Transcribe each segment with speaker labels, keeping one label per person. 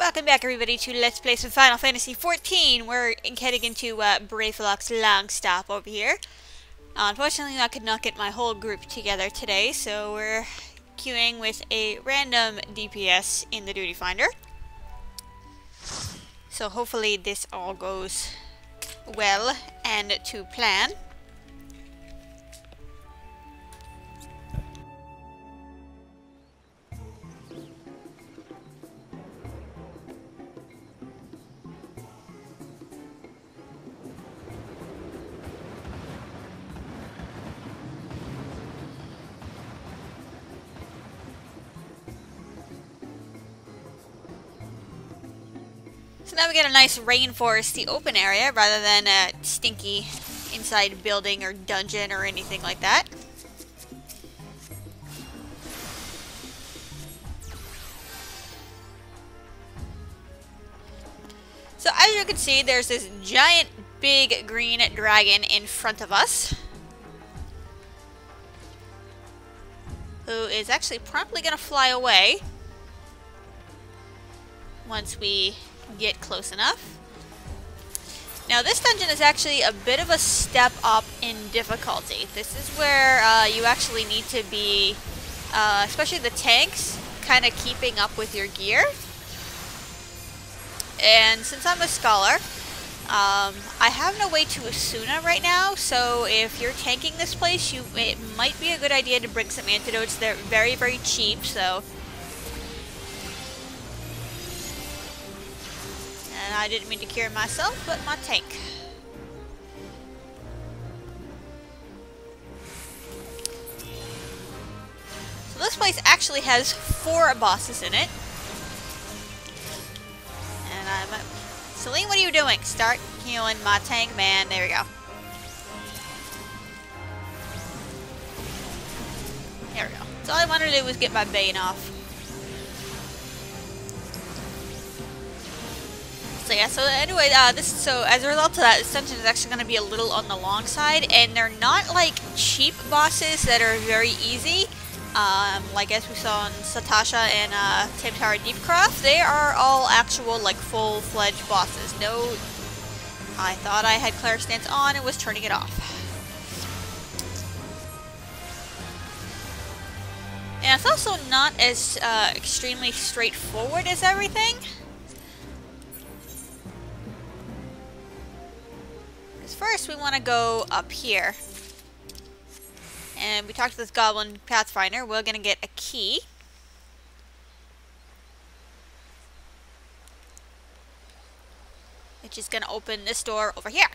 Speaker 1: Welcome back everybody to Let's Play some Final Fantasy XIV. We're heading into Brayflox Longstop over here. Unfortunately I could not get my whole group together today, so we're queuing with a random DPS in the Duty Finder. So hopefully this all goes well and to plan. So now we get a nice rainforesty open area rather than a stinky inside building or dungeon or anything like that. So as you can see, there's this giant big green dragon in front of us, who is actually promptly going to fly away once we get close enough. Now this dungeon is actually a bit of a step up in difficulty. This is where you actually need to be, especially the tanks, kind of keeping up with your gear. And since I'm a scholar, I have no way to Asuna right now, so if you're tanking this place, it might be a good idea to bring some antidotes. They're very, very cheap, so... And I didn't mean to cure myself, but my tank. So this place actually has 4 bosses in it. And I'm... Celine, what are you doing? Start healing my tank, man. There we go. There we go. So all I wanted to do was get my Bane off. So yeah, so anyway, so as a result of that, this dungeon is actually going to be a little on the long side, and they're not like cheap bosses that are very easy, like as we saw in Satasha and Tamtara Deepcroft. They are all actual like full-fledged bosses. No, I thought I had Claire stance on and was turning it off. And it's also not as extremely straightforward as everything. First, we want to go up here. And we talked to this goblin pathfinder. We're going to get a key. Which is going to open this door over here.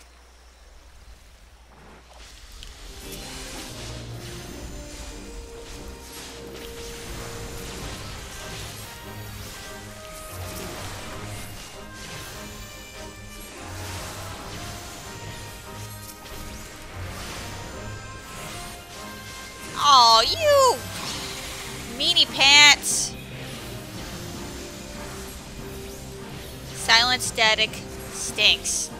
Speaker 1: Oh, you meanie pants. Silent static stinks.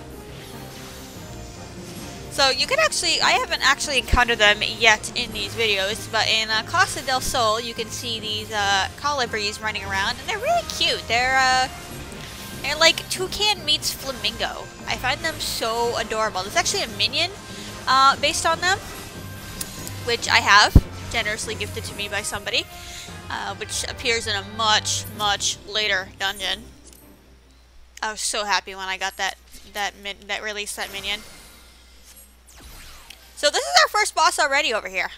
Speaker 1: So you can actually, I haven't actually encountered them yet in these videos, but in Costa del Sol you can see these colibris running around, and they're really cute. They're like toucan meets flamingo. I find them so adorable. There's actually a minion based on them, which I have generously gifted to me by somebody, which appears in a much, much later dungeon. I was so happy when I got that released that minion. So this is our first boss already over here.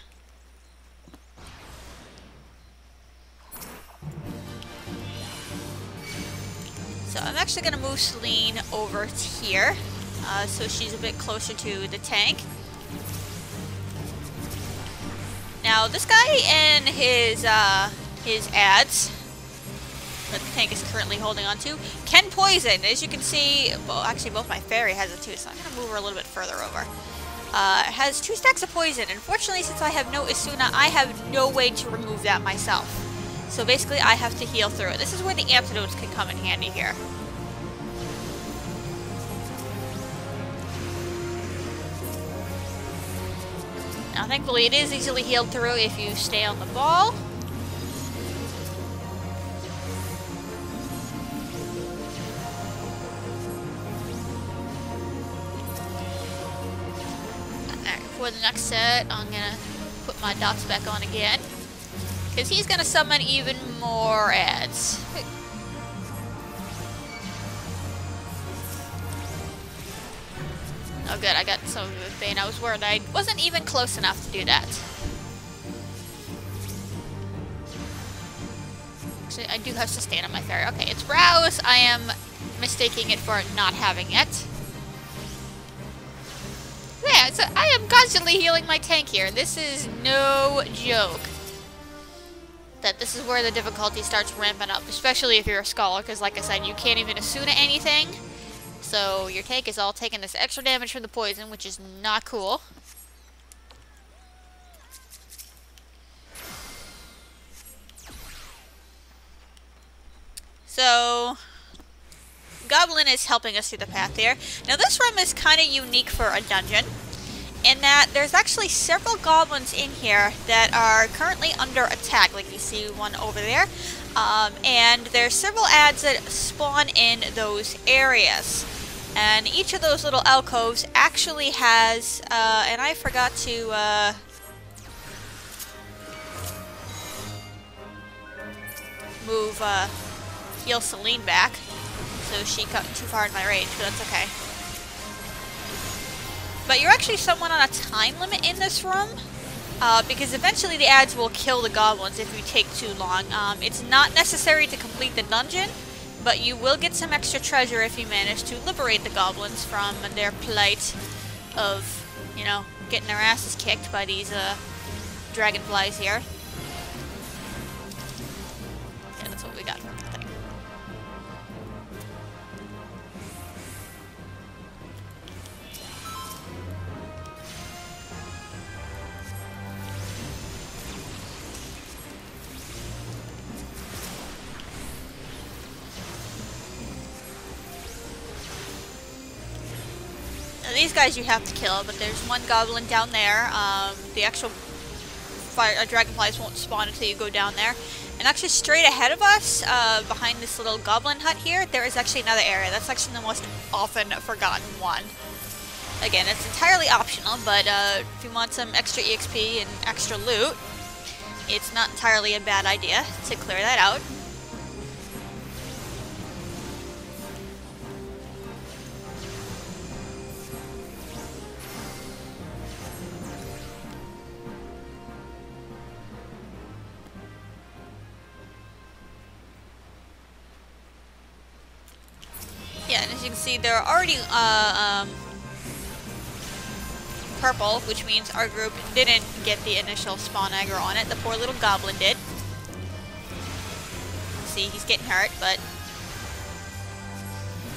Speaker 1: So I'm actually going to move Celine over to here, so she's a bit closer to the tank. Now this guy and his ads that the tank is currently holding on to can poison. As you can see, well actually both my fairy has it too, so I'm gonna move her a little bit further over. It has 2 stacks of poison. Unfortunately, since I have no Asuna, I have no way to remove that myself. So basically I have to heal through it. This is where the antidotes can come in handy here. Now thankfully it is easily healed through if you stay on the ball. for the next set, I'm gonna put my dots back on again. Because he's gonna summon even more ads. Oh good, I got some of it with Bane. I was worried I wasn't even close enough to do that. Actually, I do have Sustain on my fairy. Okay, it's Browse. I am mistaking it for not having it. Yeah, so I am constantly healing my tank here. This is no joke. That this is where the difficulty starts ramping up, especially if you're a scholar, because like I said, you can't even Asuna anything. So your tank is all taking this extra damage from the poison, which is not cool. So Goblin is helping us through the path here. Now this room is kind of unique for a dungeon, in that there's actually several goblins in here that are currently under attack, like you see one over there. And there's several ads that spawn in those areas. And each of those little alcoves actually has, and I forgot to, move, heal Celine back. So she got too far in my range, but that's okay. But you're actually somewhat on a time limit in this room, because eventually the ads will kill the goblins if you take too long. It's not necessary to complete the dungeon, but you will get some extra treasure if you manage to liberate the goblins from their plight of, you know, getting their asses kicked by these dragonflies here. Yeah, that's what we got from the thing. These guys you have to kill, but there's one goblin down there. The actual dragonflies won't spawn until you go down there. And actually straight ahead of us, behind this little goblin hut here, there is actually another area. That's actually the most often forgotten one. Again, it's entirely optional, but if you want some extra EXP and extra loot, it's not entirely a bad idea to clear that out. Yeah, and as you can see, they're already purple, which means our group didn't get the initial spawn aggro on it. The poor little goblin did. See, he's getting hurt, but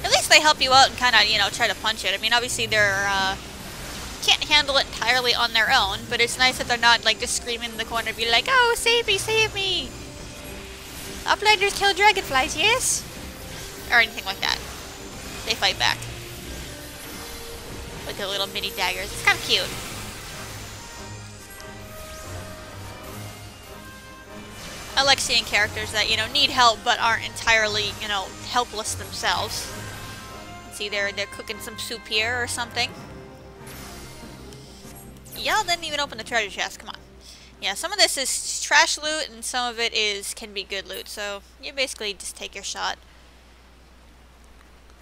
Speaker 1: at least they help you out and kind of, you know, try to punch it. I mean, obviously they're can't handle it entirely on their own, but it's nice that they're not like just screaming in the corner, be like, "Oh, save me, save me! Uplanders kill dragonflies, yes?" Or anything like that. They fight back with their little mini daggers. It's kind of cute. I like seeing characters that, you know, need help but aren't entirely, you know, helpless themselves. See, they're cooking some soup here or something. Y'all didn't even open the treasure chest. Come on. Yeah, some of this is trash loot and some of it can be good loot. So you basically just take your shot.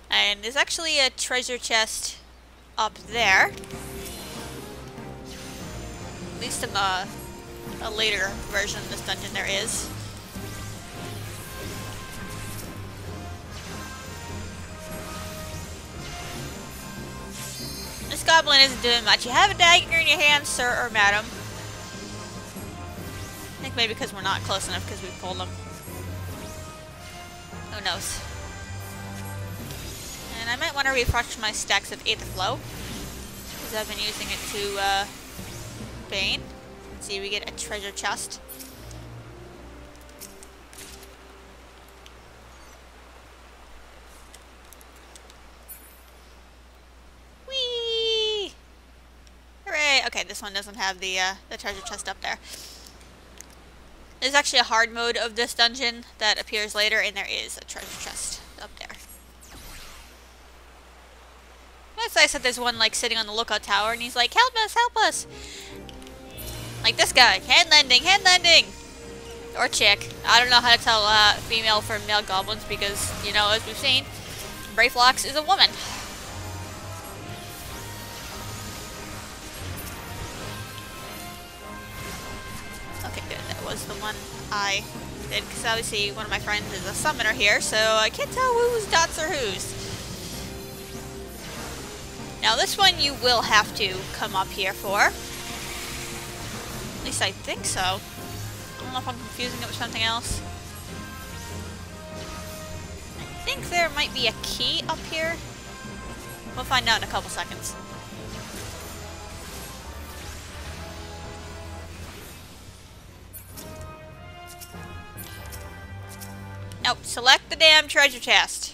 Speaker 1: And there's actually a treasure chest up there. At least in a later version of this dungeon there is. This goblin isn't doing much. You have a dagger in your hand, sir or madam. I think maybe because we're not close enough because we pulled them. Who knows? And I might want to refresh my stacks of Aetherflow, because I've been using it to Bane. Let's see, we get a treasure chest. Whee! Hooray! Okay, this one doesn't have the treasure chest up there. There's actually a hard mode of this dungeon that appears later, and there is a treasure chest up there. Notice I said there's one like sitting on the lookout tower and he's like, help us, help us. Like this guy, hand lending, hand lending. Or chick. I don't know how to tell female from male goblins because, you know, as we've seen, Brayflox is a woman. Okay, good. That was the one I did, because obviously one of my friends is a summoner here, so I can't tell whose dots are whose. Now this one you will have to come up here for. At least I think so. I don't know if I'm confusing it with something else. I think there might be a key up here. We'll find out in a couple seconds. Nope, select the damn treasure chest.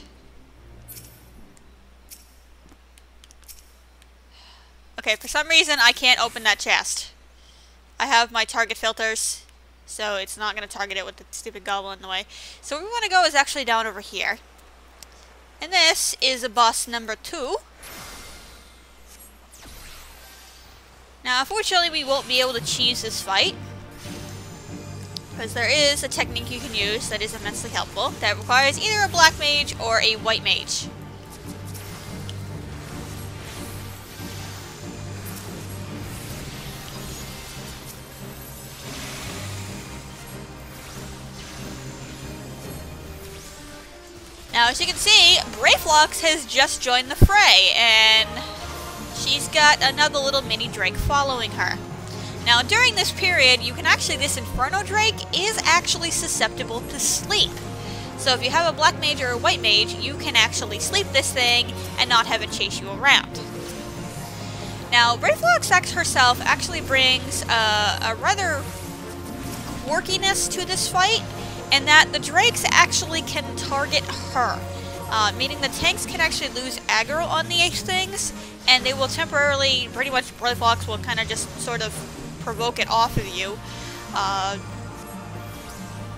Speaker 1: Okay, for some reason I can't open that chest. I have my target filters, so it's not going to target it with the stupid goblin in the way. So where we want to go is actually down over here. And this is boss number 2. Now, unfortunately, we won't be able to cheese this fight, because there is a technique you can use that is immensely helpful that requires either a black mage or a white mage. Now, as you can see, Brayflox has just joined the fray, and she's got another little mini Drake following her. Now, during this period, you can actually, this Inferno Drake is actually susceptible to sleep. So if you have a black mage or a white mage, you can actually sleep this thing and not have it chase you around. Now, Brayflox herself actually brings a rather quirkiness to this fight, and that the drakes actually can target her. Meaning the tanks can actually lose aggro on these things, and they will temporarily, pretty much Brayflox will kind of just sort of provoke it off of you.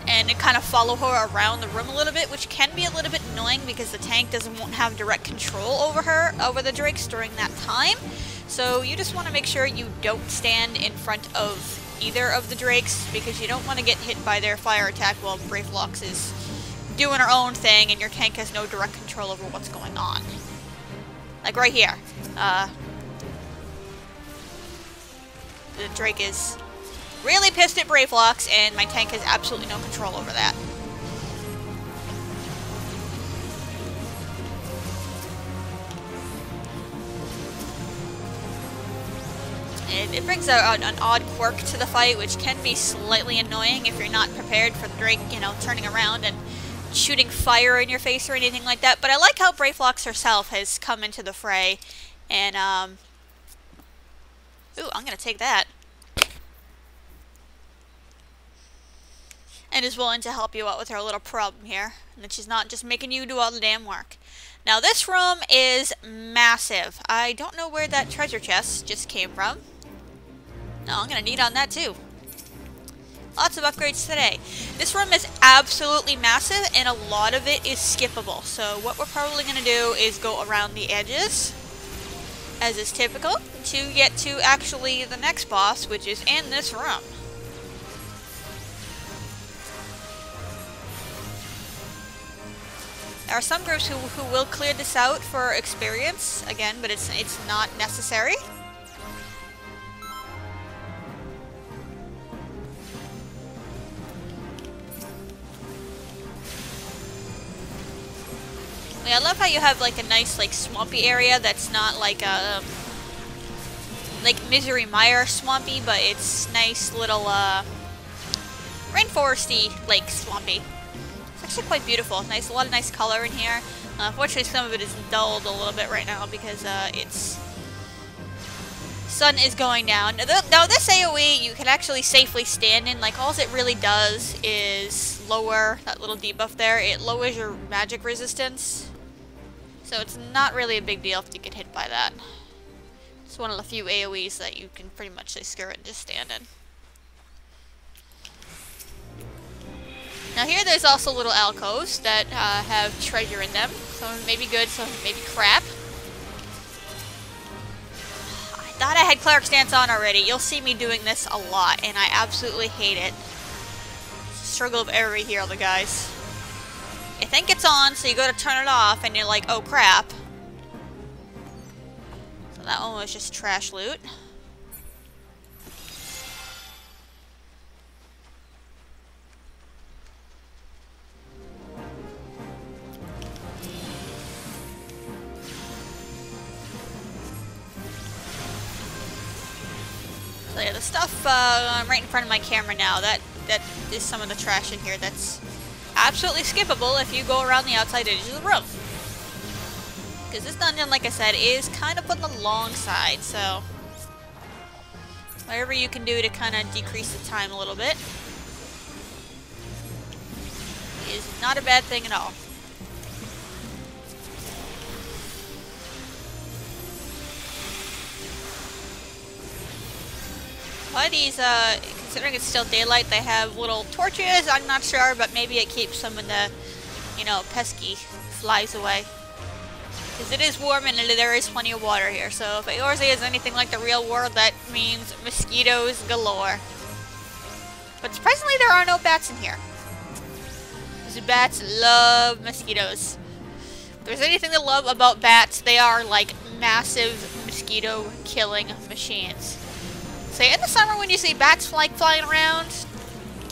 Speaker 1: And kind of follow her around the room a little bit, which can be a little bit annoying because the tank won't have direct control over the drakes during that time. So you just want to make sure you don't stand in front of either of the drakes, because you don't want to get hit by their fire attack while Brayflox is doing her own thing and your tank has no direct control over what's going on. Like right here. The Drake is really pissed at Brayflox, and my tank has absolutely no control over that. It brings out an odd quirk to the fight, which can be slightly annoying if you're not prepared for the Drake, you know, turning around and shooting fire in your face or anything like that. But I like how Brayflox herself has come into the fray, and, ooh, I'm gonna take that. And is willing to help you out with her little problem here, and that she's not just making you do all the damn work. Now, this room is massive. I don't know where that treasure chest just came from. No, I'm gonna need on that too. Lots of upgrades today. This room is absolutely massive, and a lot of it is skippable. So what we're probably gonna do is go around the edges, as is typical, to get to actually the next boss, which is in this room. There are some groups who will clear this out for experience, again, but it's not necessary. Yeah, I love how you have like a nice like swampy area that's not like a like Misery Mire swampy, but it's nice little rainforesty lake swampy. It's actually quite beautiful. Nice, a lot of nice color in here. Unfortunately, some of it is dulled a little bit right now because it's sun is going down. Now this AoE you can actually safely stand in. Like all it really does is lower that little debuff there. It lowers your magic resistance. So it's not really a big deal if you get hit by that. It's one of the few AoEs that you can pretty much say screw it and just stand in. Now here there's also little alcoves that have treasure in them. Some may be good, some may be crap. Thought I had cleric stance on already. You'll see me doing this a lot, and I absolutely hate it. Struggle of every hero, the guys. You think it's on, so you go to turn it off, and you're like, oh crap. So that one was just trash loot. So yeah, the stuff right in front of my camera now, that is some of the trash in here that's absolutely skippable if you go around the outside edges of the room. Because this dungeon, like I said, is kind of on the long side, so whatever you can do to kind of decrease the time a little bit is not a bad thing at all. Why these, considering it's still daylight, they have little torches? I'm not sure, but maybe it keeps some of the, you know, pesky flies away. Because it is warm and there is plenty of water here, so if Eorzea is anything like the real world, that means mosquitoes galore. But surprisingly, there are no bats in here. Because bats love mosquitoes. If there's anything to love about bats, they are like massive mosquito-killing machines. So in the summer when you see bats flying around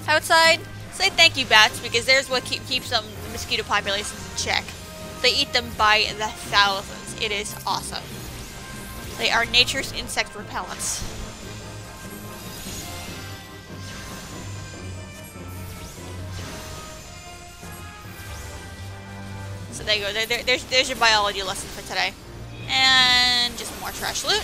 Speaker 1: outside, say thank you, bats, because there's what keeps the mosquito populations in check. They eat them by the thousands. It is awesome. They are nature's insect repellents. So there you go. There's your biology lesson for today. And just more trash loot.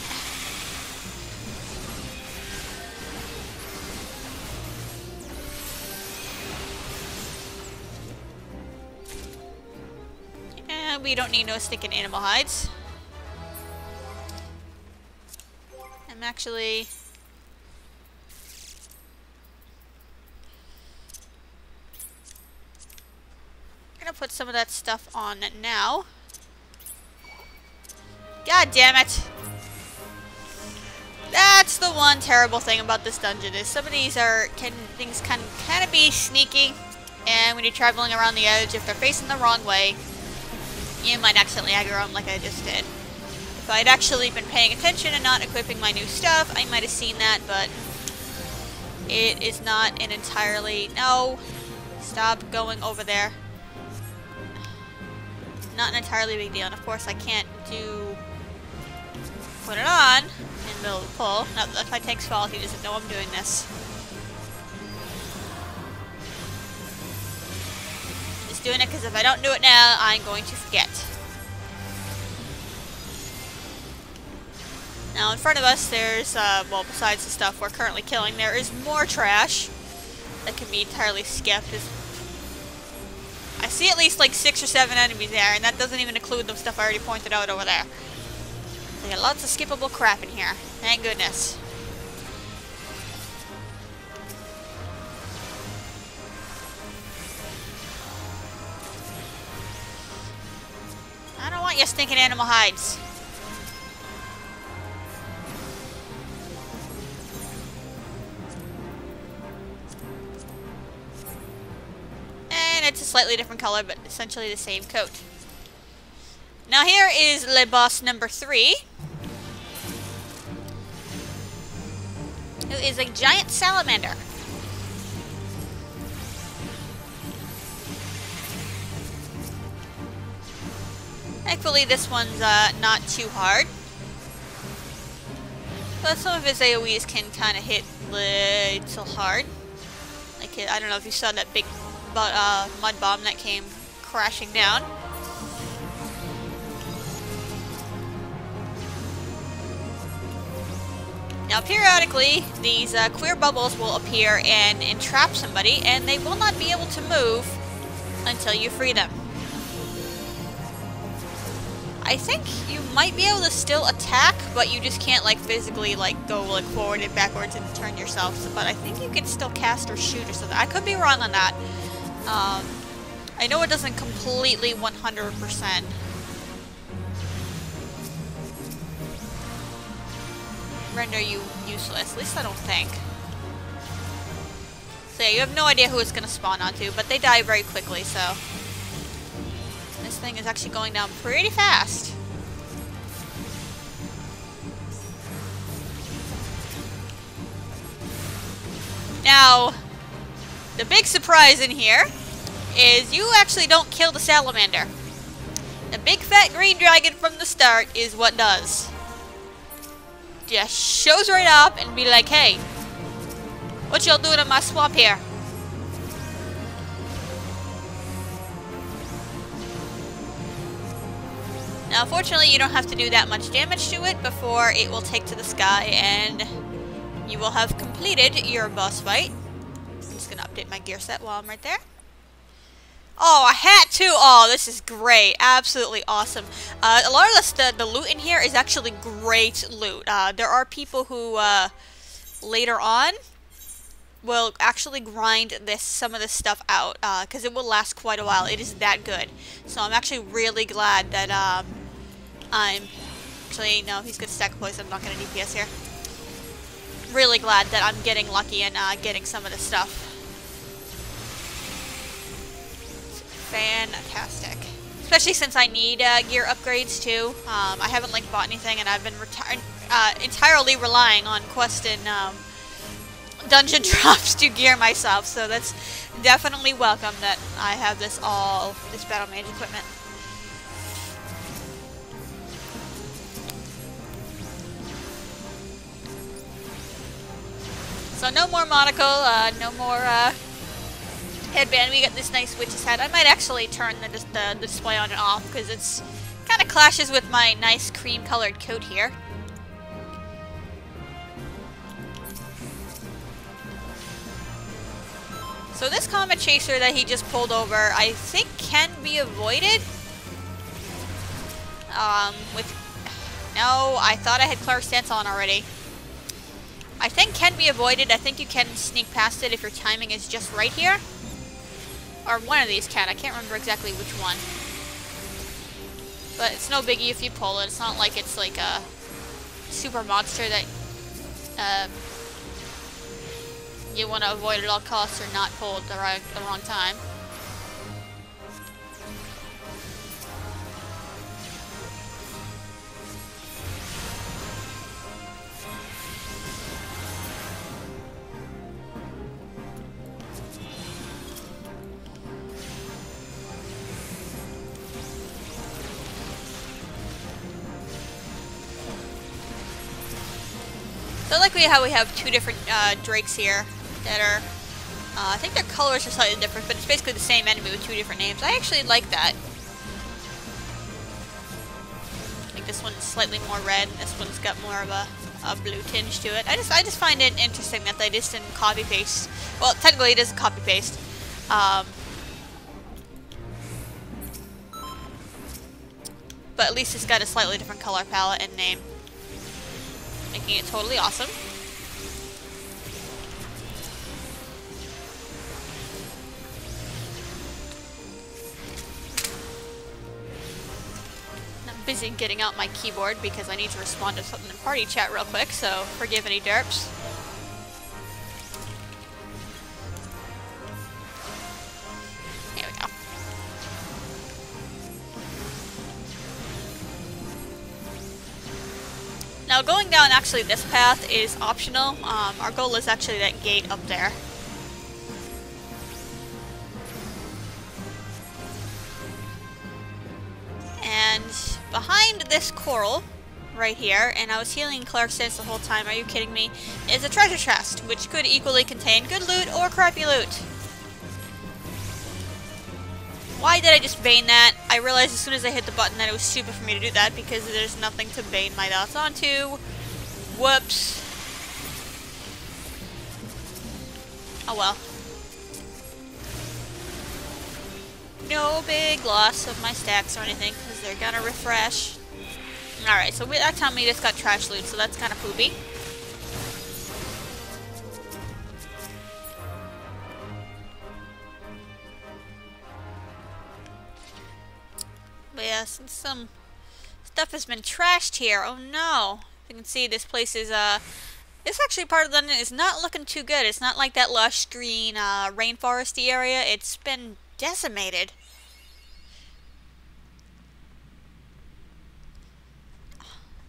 Speaker 1: We don't need no stinking animal hides. I'm actually gonna put some of that stuff on now. God damn it! That's the one terrible thing about this dungeon is some of these things can kind of be sneaky, and when you're traveling around the edge, if they're facing the wrong way, you might accidentally aggro them like I just did. If I'd actually been paying attention and not equipping my new stuff, I might have seen that, but it is not an entirely... No! Stop going over there. Not an entirely big deal, and of course I can't put it on in the middle of the pull. Not that my tank's fault, he doesn't know I'm doing this. Doing it because if I don't do it now, I'm going to forget. Now in front of us there's, well, besides the stuff we're currently killing, there is more trash that can be entirely skipped. I see at least like 6 or 7 enemies there, and that doesn't even include the stuff I already pointed out over there. We got lots of skippable crap in here. Thank goodness. I don't want your stinking animal hides. And it's a slightly different color, but essentially the same coat. Now here is Le Boss number 3. Who is a giant salamander. Thankfully, this one's not too hard. But some of his AoEs can kind of hit a little hard. Like, I don't know if you saw that big mud bomb that came crashing down. Now, periodically, these clear bubbles will appear and entrap somebody, and they will not be able to move until you free them. I think you might be able to still attack, but you just can't like physically like go like forward and backwards and turn yourself. So, but I think you can still cast or shoot or something. I could be wrong on that. I know it doesn't completely 100%. render you useless. At least I don't think. So yeah, you have no idea who it's going to spawn onto, but they die very quickly, so... This thing is actually going down pretty fast. Now, the big surprise in here is you actually don't kill the salamander. The big fat green dragon from the start is what does. Just shows right up and be like, hey, what y'all doing in my swamp here? Now, unfortunately, you don't have to do that much damage to it before it will take to the sky and you will have completed your boss fight. I'm just going to update my gear set while I'm right there. Oh, a hat too! Oh, this is great. Absolutely awesome. A lot of the loot in here is actually great loot. There are people who, later on, will actually grind some of this stuff out, because it will last quite a while. It is that good. So I'm actually really glad that, actually, no, he's good stack of poison. I'm not going to DPS here. Really glad that I'm getting lucky and, getting some of this stuff. Fantastic. Especially since I need gear upgrades too. I haven't like bought anything and I've been entirely relying on quest and dungeon drops to gear myself. So that's definitely welcome that I have this battle mage equipment. So no more monocle, no more headband. We got this nice witch's hat. I might actually turn the display on and off because it's kind of clashes with my nice cream colored coat here. So this comet chaser that he just pulled over, I think can be avoided. No, I thought I had clairstance on already. I think can be avoided. I think you can sneak past it if your timing is just right here. Or one of these can. I can't remember exactly which one. But it's no biggie if you pull it. It's not like it's like a super monster that you want to avoid at all costs or not pull at the wrong time. So I like how we have two different drakes here that are, I think their colors are slightly different, but it's basically the same enemy with two different names. I actually like that. I think this one's slightly more red, and this one's got more of a blue tinge to it. I just find it interesting that they just didn't copy paste. Well, technically it is a copy paste. But at least it's got a slightly different color palette and name, making it totally awesome. I'm busy getting out my keyboard because I need to respond to something in party chat real quick, so forgive any derps. There we go. Now going down actually this path is optional. Our goal is actually that gate up there. And behind this coral right here, and I was healing clairstance the whole time, are you kidding me, is a treasure chest, which could equally contain good loot or crappy loot. Why did I just bane that? I realized as soon as I hit the button that it was stupid for me to do that because there's nothing to bane my dots onto. Whoops. Oh well. No big loss of my stacks or anything because they're gonna refresh. Alright, so that time we just got trash loot, so that's kind of poopy. But yeah, since some stuff has been trashed here, oh no. You can see this place is this actually part of London is not looking too good. It's not like that lush green rainforesty area. It's been decimated.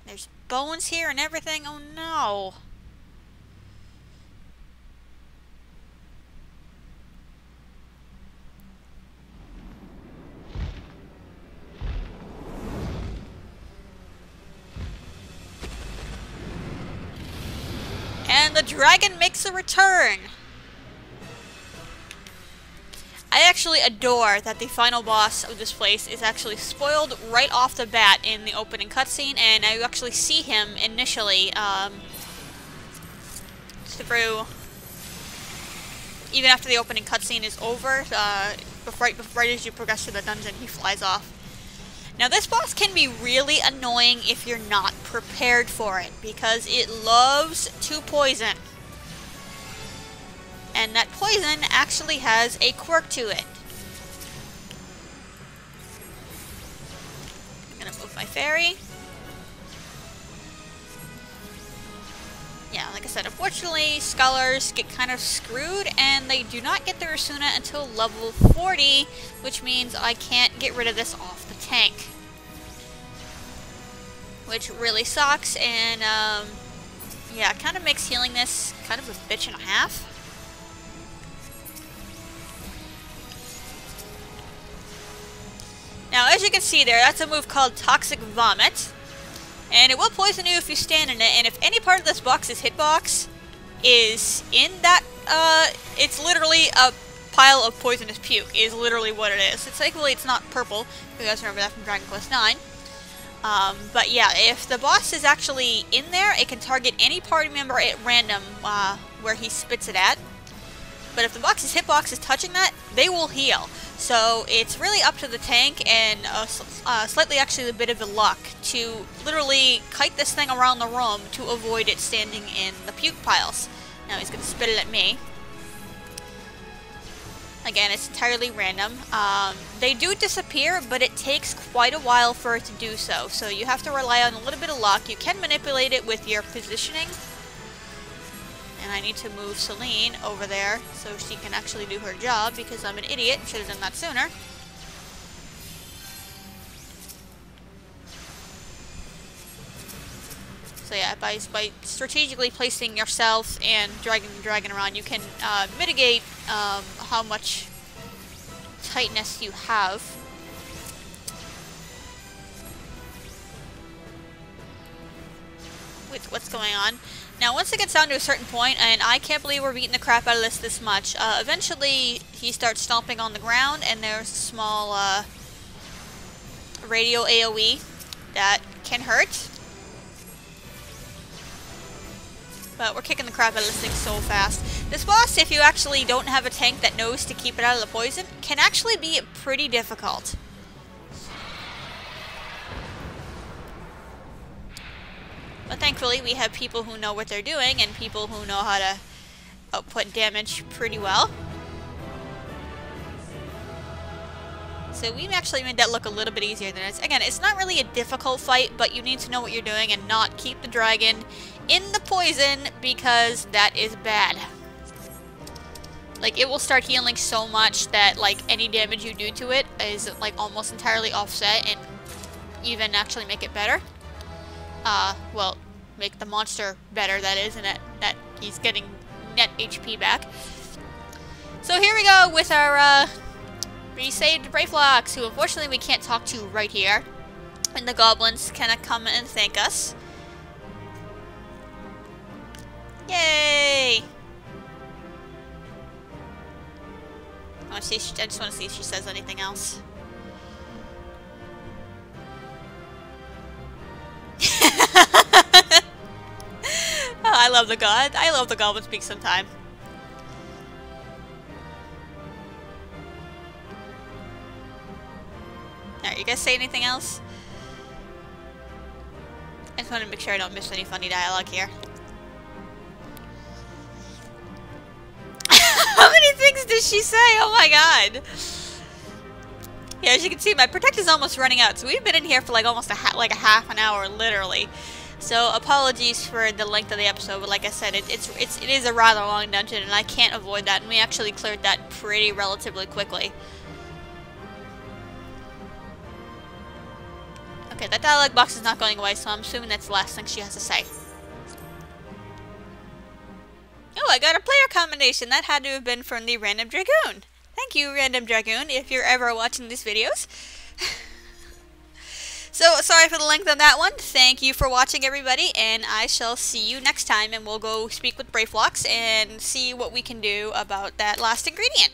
Speaker 1: There's bones here and everything. Oh no. And the dragon makes a return. I actually adore that the final boss of this place is actually spoiled right off the bat in the opening cutscene, and I actually see him initially through, even after the opening cutscene is over, right as you progress through the dungeon, he flies off. Now this boss can be really annoying if you're not prepared for it, because it loves to poison. And that poison actually has a quirk to it. I'm gonna move my fairy. Yeah, like I said, unfortunately, scholars get kind of screwed, and they do not get their Asuna until level 40, which means I can't get rid of this off the tank. Which really sucks, and, yeah, it kind of makes healing this kind of a bitch and a half. Now, as you can see there, that's a move called Toxic Vomit. And it will poison you if you stand in it, and if any part of this box's hitbox is in that, it's literally a pile of poisonous puke, is literally what it is. It's thankfully it's not purple, if you guys remember that from Dragon Quest IX. But yeah, if the boss is actually in there, it can target any party member at random, where he spits it at. But if the box's hitbox is touching that, they will heal. So it's really up to the tank and slightly actually a bit of a luck to literally kite this thing around the room to avoid it standing in the puke piles. Now he's going to spit it at me. Again, it's entirely random. They do disappear, but it takes quite a while for it to do so. So you have to rely on a little bit of luck. You can manipulate it with your positioning. And I need to move Celine over there so she can actually do her job, because I'm an idiot and should have done that sooner. So yeah, by strategically placing yourself and dragging the dragon around, you can mitigate how much tightness you have. With what's going on. Now, once it gets down to a certain point, and I can't believe we're beating the crap out of this much, eventually he starts stomping on the ground, and there's a small radio AoE that can hurt. But we're kicking the crap out of this thing so fast. This boss, if you actually don't have a tank that knows to keep it out of the poison, can actually be pretty difficult. But thankfully, we have people who know what they're doing, and people who know how to output damage pretty well. So we've actually made that look a little bit easier than it is. Again, it's not really a difficult fight, but you need to know what you're doing and not keep the dragon in the poison, because that is bad. Like, it will start healing so much that, like, any damage you do to it is, like, almost entirely offset and even actually make it better. Well, make the monster better, that is, and that he's getting net HP back. So here we go with our, resaved Brayflox, who unfortunately we can't talk to right here. And the goblins can come and thank us. Yay! I just want to see if she says anything else. Oh, I love the god. I love the goblin speak sometime. Alright, you guys say anything else? I just want to make sure I don't miss any funny dialogue here. How many things does she say? Oh my god. Yeah, as you can see, my protect is almost running out. So we've been in here for like almost a half an hour, literally. So apologies for the length of the episode, but like I said, it is a rather long dungeon, and I can't avoid that, and we actually cleared that pretty relatively quickly. Okay, that dialogue box is not going away, so I'm assuming that's the last thing she has to say. Oh, I got a player combination. That had to have been from the Random Dragoon. Thank you, Random Dragoon, if you're ever watching these videos. So, sorry for the length of that one. Thank you for watching, everybody, and I shall see you next time, and we'll go speak with Brayflox and see what we can do about that last ingredient.